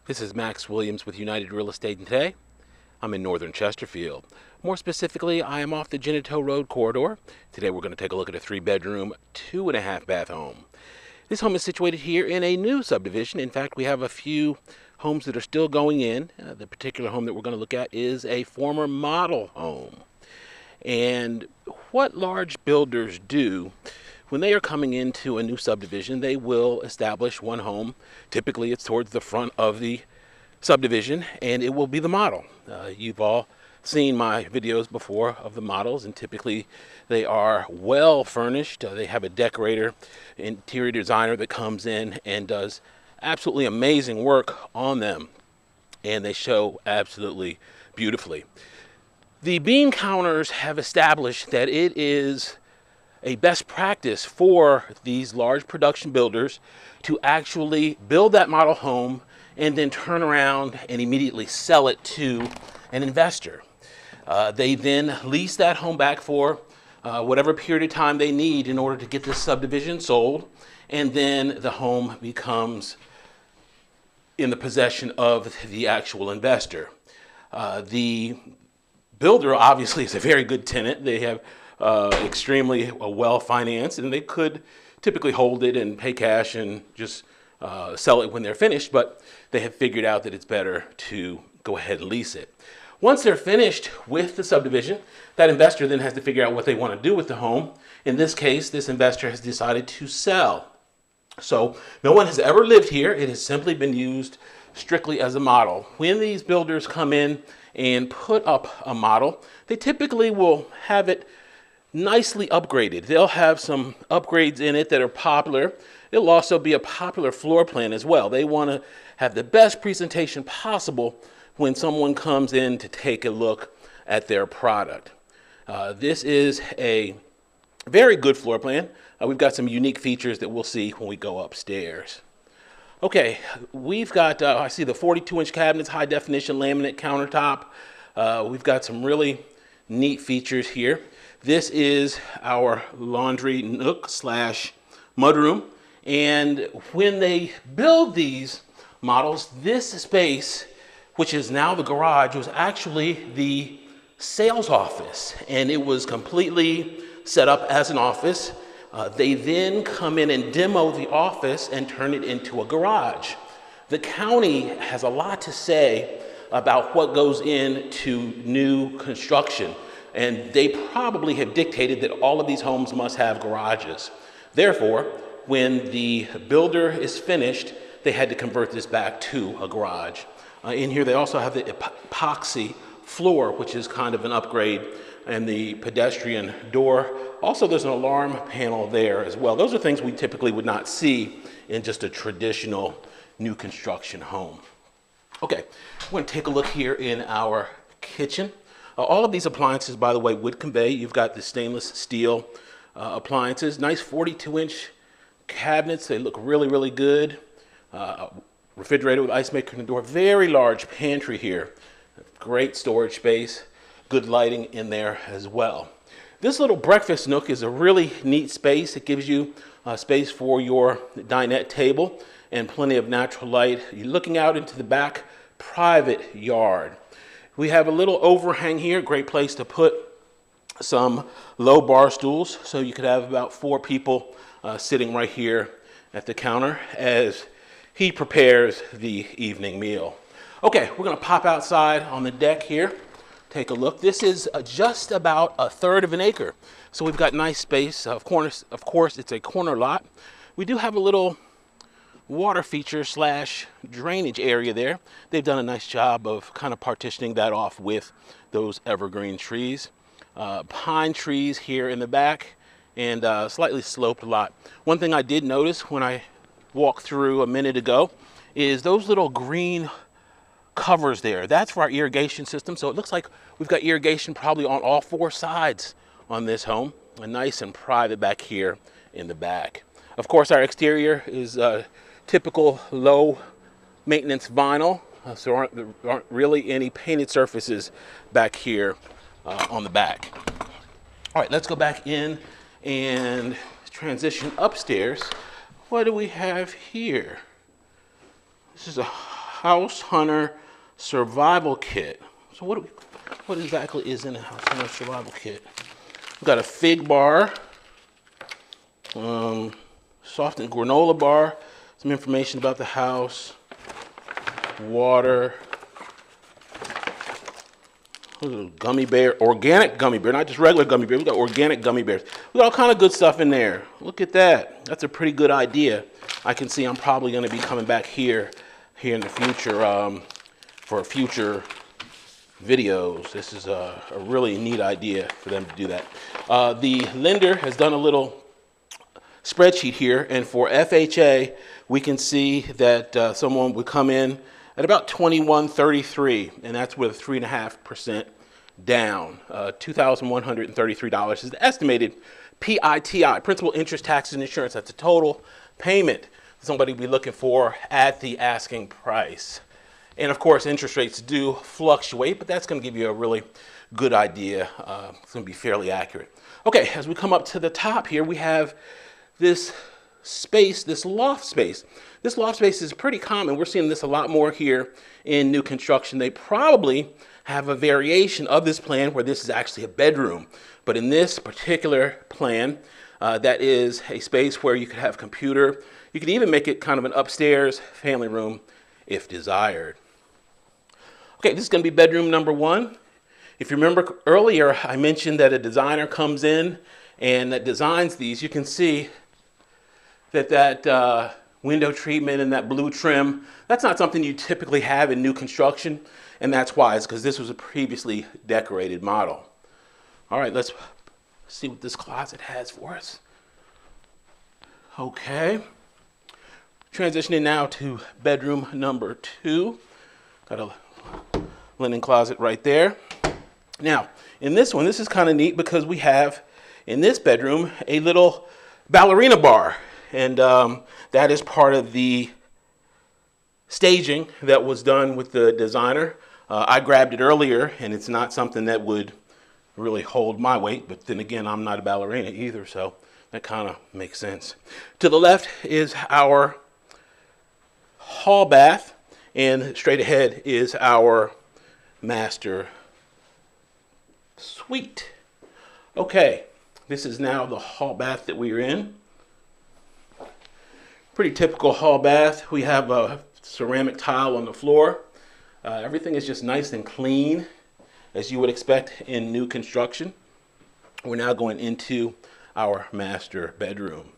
This is Max Williams with United Real Estate, and today I'm in northern Chesterfield. More specifically, I am off the Genito Road corridor. Today we're going to take a look at a 3-bedroom, 2.5-bath home. This home is situated here in a new subdivision. In fact, we have a few homes that are still going in. The particular home that we're going to look at is a former model home. And what large builders do when they are coming into a new subdivision, they will establish one home. Typically, it's towards the front of the subdivision, and it will be the model. You've all seen my videos before of the models, and typically they are well furnished. They have a decorator, interior designer that comes in and does absolutely amazing work on them, and they show absolutely beautifully. The bean counters have established that it is a best practice for these large production builders to actually build that model home and then turn around and immediately sell it to an investor. They then lease that home back for whatever period of time they need in order to get this subdivision sold, and then the home becomes in the possession of the actual investor. The builder obviously is a very good tenant. They have extremely well financed, and they could typically hold it and pay cash and just sell it when they're finished, but they have figured out that it's better to go ahead and lease it. Once they're finished with the subdivision, that investor then has to figure out what they want to do with the home. In this case, this investor has decided to sell. So no one has ever lived here. It has simply been used strictly as a model. When these builders come in and put up a model, they typically will have it nicely upgraded. They'll have some upgrades in it that are popular. It'll also be a popular floor plan as well. They want to have the best presentation possible when someone comes in to take a look at their product. This is a very good floor plan. We've got some unique features that we'll see when we go upstairs. Okay, we've got, I see the 42-inch cabinets, high definition laminate countertop. We've got some really neat features here. This is our laundry nook slash mudroom. And when they build these models, this space, which is now the garage, was actually the sales office. And it was completely set up as an office. They then come in and demo the office and turn it into a garage. The county has a lot to say about what goes into new construction, and they probably have dictated that all of these homes must have garages. Therefore, when the builder is finished, they had to convert this back to a garage. In here, they also have the epoxy floor, which is kind of an upgrade, and the pedestrian door. Also, there's an alarm panel there as well. Those are things we typically would not see in just a traditional new construction home. Okay, we're going to take a look here in our kitchen. All of these appliances, by the way, would convey. You've got the stainless steel appliances, nice 42-inch cabinets. They look really, really good. Refrigerator with ice maker in the door. Very large pantry here. Great storage space. Good lighting in there as well. This little breakfast nook is a really neat space. It gives you space for your dinette table and plenty of natural light. You're looking out into the back private yard. We have a little overhang here, great place to put some low bar stools, so you could have about 4 people sitting right here at the counter as he prepares the evening meal. Okay, we're gonna pop outside on the deck here, take a look. This is just about 1/3 of an acre, so we've got nice space. Of course, it's a corner lot. We do have a little water feature slash drainage area there. They've done a nice job of kind of partitioning that off with those evergreen trees. Pine trees here in the back, and slightly sloped lot. One thing I did notice when I walked through a minute ago is those little green covers there. That's for our irrigation system. So it looks like we've got irrigation probably on all 4 sides on this home. A nice and private back here in the back. Of course, our exterior is typical low maintenance vinyl. So there aren't really any painted surfaces back here on the back. All right, let's go back in and transition upstairs. What do we have here? This is a House Hunter Survival Kit. So what exactly is in a House Hunter Survival Kit? We've got a fig bar, softened granola bar, some information about the house, water, gummy bear, organic gummy bear, not just regular gummy bear. We got organic gummy bears. We got all kind of good stuff in there. Look at that. That's a pretty good idea. I can see I'm probably going to be coming back here in the future for future videos. This is a really neat idea for them to do that. The lender has done a little spreadsheet here, and for FHA, we can see that someone would come in at about $2,133, and that's with 3.5% down. $2,133 is the estimated PITI, principal, interest, taxes, and insurance. That's the total payment somebody would be looking for at the asking price. And of course, interest rates do fluctuate, but that's going to give you a really good idea. It's going to be fairly accurate. Okay, as we come up to the top here, we have this space, this loft space. This loft space is pretty common. We're seeing this a lot more here in new construction. They probably have a variation of this plan where this is actually a bedroom. But in this particular plan, that is a space where you could have computer. You could even make it kind of an upstairs family room if desired. Okay, this is going to be bedroom number 1. If you remember earlier, I mentioned that a designer comes in and that designs these. You can see that window treatment and that blue trim, that's not something you typically have in new construction, and that's why. It's because this was a previously decorated model. All right, let's see what this closet has for us. Okay. Transitioning now to bedroom number 2. Got a linen closet right there. Now, in this one, this is kind of neat because we have, in this bedroom, a little ballerina bar. And that is part of the staging that was done with the designer. I grabbed it earlier, and it's not something that would really hold my weight. But then again, I'm not a ballerina either, so that kind of makes sense. To the left is our hall bath, and straight ahead is our master suite. Okay, this is now the hall bath that we are in. Pretty typical hall bath. We have a ceramic tile on the floor. Everything is just nice and clean, as you would expect in new construction. We're now going into our master bedroom.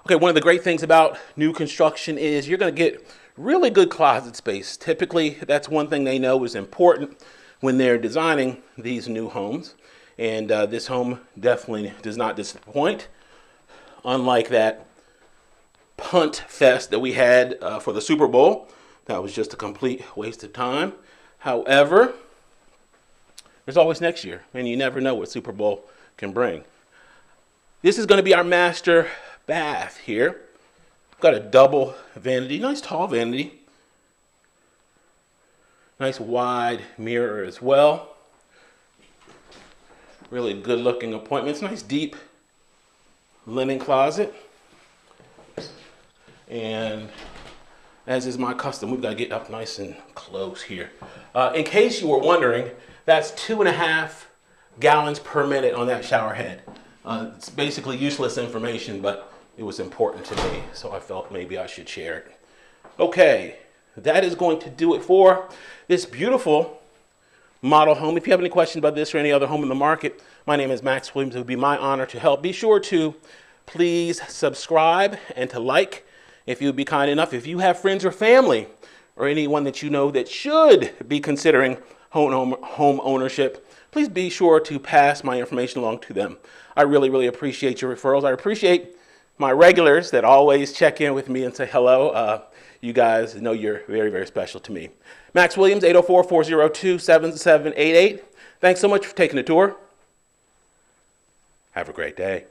Okay, one of the great things about new construction is you're going to get really good closet space. Typically, that's one thing they know is important when they're designing these new homes. And this home definitely does not disappoint. Unlike that punt fest that we had for the Super Bowl, that was just a complete waste of time. However, there's always next year, and you never know what Super Bowl can bring. This is going to be our master bath here. Got a double vanity, nice tall vanity. Nice wide mirror as well. Really good looking appointments. Nice deep linen closet. And as is my custom, we've got to get up nice and close here. In case you were wondering, that's 2.5 gallons per minute on that shower head. It's basically useless information, but it was important to me, so I felt maybe I should share it. Okay, that is going to do it for this beautiful model home. If you have any questions about this or any other home in the market, my name is Max Williams. It would be my honor to help. Be sure to please subscribe and to like if you would be kind enough. If you have friends or family or anyone that you know that should be considering home ownership, please be sure to pass my information along to them. I really, really appreciate your referrals. I appreciate my regulars that always check in with me and say hello. You guys know you're very, very special to me. Max Williams, 804-402-7788. Thanks so much for taking the tour. Have a great day.